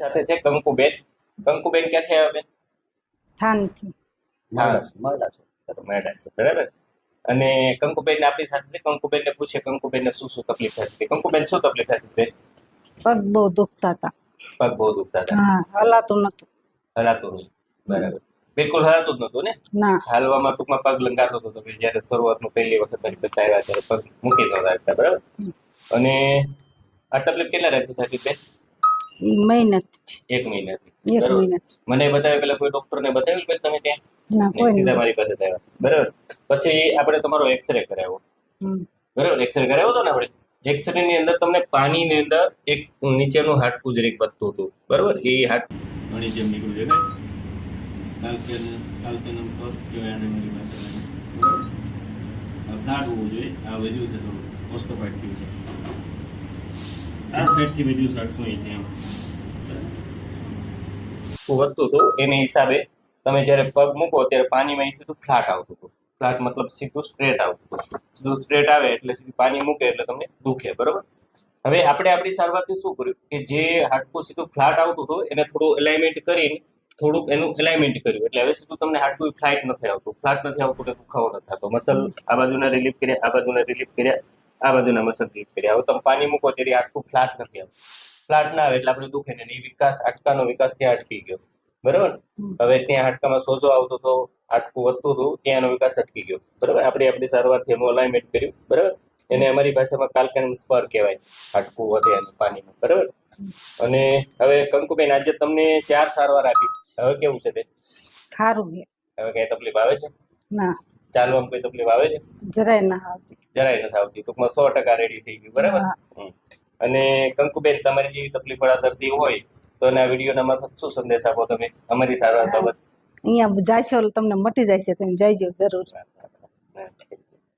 આપણી સાથે છે કંકુબેન. કંકુબેન ક્યાંથી આવ્યા બેન? થાનથી. મળ્યા છે બરાબર. અને કંકુબેન આપણી સાથે છે. કંકુબેન ને પૂછે કંકુબેન ને શું શું તકલીફ થતી? કંકુબેન શું તકલીફ થતી બેન? પગ બહુ દુખતા હતા. પગ બહુ દુખતા હતા. હા, હલાતું નતું. હલાતું નહીં. બરાબર. બિલકુલ હલાતું જ નતું ને? ના. હાલવામાં ટૂંકમાં પગ લંગાતો હતો. તમે જયારે શરૂઆતમાં પહેલી વખત મારી પાસે આવ્યા ત્યારે પગ મૂકી નહોતા શકતા, બરાબર? અને આ તકલીફ કેટલા રહેતી થતી બેન? મહિનાથી. 1 મહિનાથી. એક બરાબર. મહિનાથી. મને બતાવ્યા પેલા કોઈ ડોક્ટરને બતાવ્યું બેન તમે ત્યાં? ના, કોઈ સીધા નહીં. મારી પાસે જ આવ્યા, બરાબર. પછી આપણે તમારો એક્સરે કરાવ્યો, બરાબર. એક્સરે કરાવ્યો હતો ને આપણે? એક્સરે ની અંદર તમને પાણીની અંદર એક નીચેનું હાડકું જરીક વધતું હતું, બરાબર. એ હાડકું પાણી જેમ નીકળ્યું છે ને, કાલ્કેનમ કોષ કહેવાય આને મારી પાસે, બરાબર. ફ્લાટ હોવું જોઈએ. આ વધ્યું છે થોડું, ઓસ્ટોપાઇટ થયું છે. આ સાઈડથી વધ્યું છે હાડકું અહીંથી એમ વધતું હતું. એની હિસાબે તમે જ્યારે પગ મૂકો ત્યારે પાણીમાં સીધું ફ્લાટ આવતું હતું. ફ્લાટ મતલબ સીધું સ્ટ્રેટ આવતું હતું. સીધું સ્ટ્રેટ આવે એટલે સીધું પાણી મૂકે એટલે તમને દુખે, બરાબર. હવે આપણે આપણી સારવારથી શું કર્યું કે જે હાડકું સીધું ફ્લાટ આવતું હતું એને થોડું એલાઇનમેન્ટ કરીને થોડુંક એનું એલાઇનમેન્ટ કર્યું એટલે હવે સીધું તમને હાડકું ફ્લાટ નથી આવતું. ફ્લાટ નથી આવતું એટલે દુખાવો નથી થતો. મસલ આ બાજુના રિલીફ કર્યા, આ બાજુના રિલીફ કર્યા, આ બાજુના મસલ રિલીફ કર્યા. હવે તમે પાણી મૂકો ત્યારે હાડકું ફ્લાટ નથી આવતું. ફ્લાટ ના આવે એટલે આપણે દુખે ને એ વિકાસ, હાડકાનો વિકાસ ત્યાં અટકી ગયો, બરાબર. હવે ત્યાં હાડકામાં સોજો આવતો હતો, હાડકું વધતું હતું, ત્યાંનો વિકાસ અટકી ગયો, બરાબર. આપણે આપણી સારવારથી એનું અલાઇનમેન્ટ કર્યું, બરાબર. એને અમારી ભાષામાં કાલ્કેનમ સ્પર કહેવાય, હાડકું વધે અને પાણીમાં, બરાબર. અને હવે કંકુબેન આજે તમને 4 સારવાર આપી. હવે કેવું છે તે? સારું છે. હવે કઈ તકલીફ આવે છે? ના. ચાલવામાં કોઈ તકલીફ આવે છે? જરાય ના આવતી. જરાય નથી આવતી. ટૂંકમાં 100% રેડી થઈ ગયું, બરાબર. અને કંકુબેન તમારી જેવી તકલીફ વાળા દર્દી હોય તો એના વિડીયોના મારફત શું સંદેશ આપો તમે અમારી સારવાર બાબત? અહીંયા જાશો તમને મટી જાય છે, તમે જઈજો જરૂર.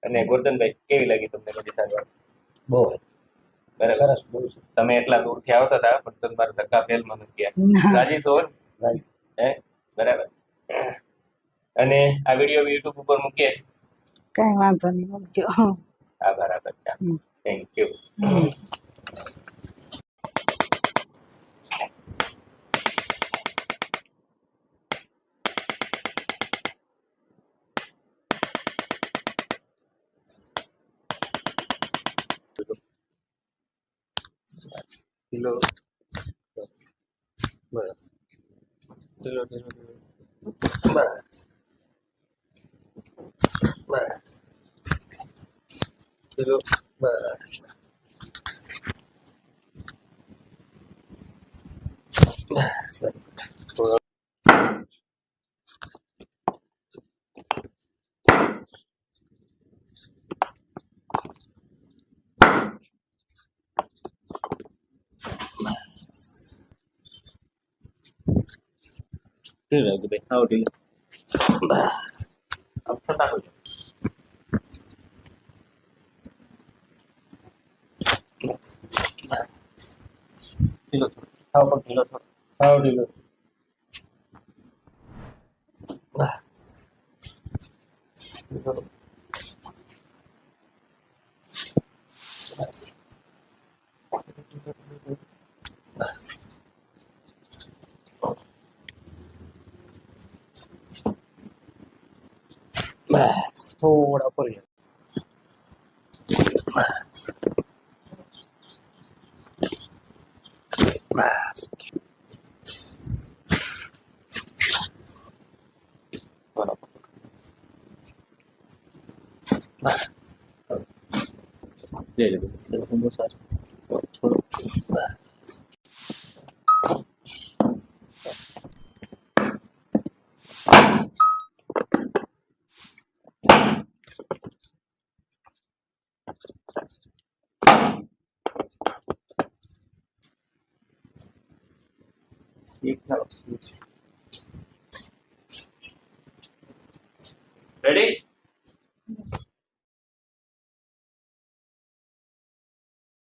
અને ગોરધનભાઈ કેવી લાગી તમને બધી સારવાર? બહુ બરાબર. સરસ, બહુ સરસ. તમે એટલા દૂરથી આવતા હતા પણ તમારા ધક્કા ફેલમાં નથી ગયા. રાજી છો ને? હે, બરાબર. અને આ વિડીયો યુટ્યુબ ઉપર મૂકીએ? કઈ વાંધો નહીં, મૂકજો. આભાર. Thank you. કિલો બસ, કિલો બસ બસ, કિલો બસ બસ. ઢીલો લાગે ભાઈ, આવો ઢીલો. બસ, अब सता हो जाओ. बस बस, ढीलो छोड़ो, आओ पर ढीलो छोड़ो, आओ ढीलो. बस ढीलो. बस बस. बस थोड़ा ऊपर गया. बस बस. थोड़ा बस. ले लो समोसा छोड़ो. बस. Ready?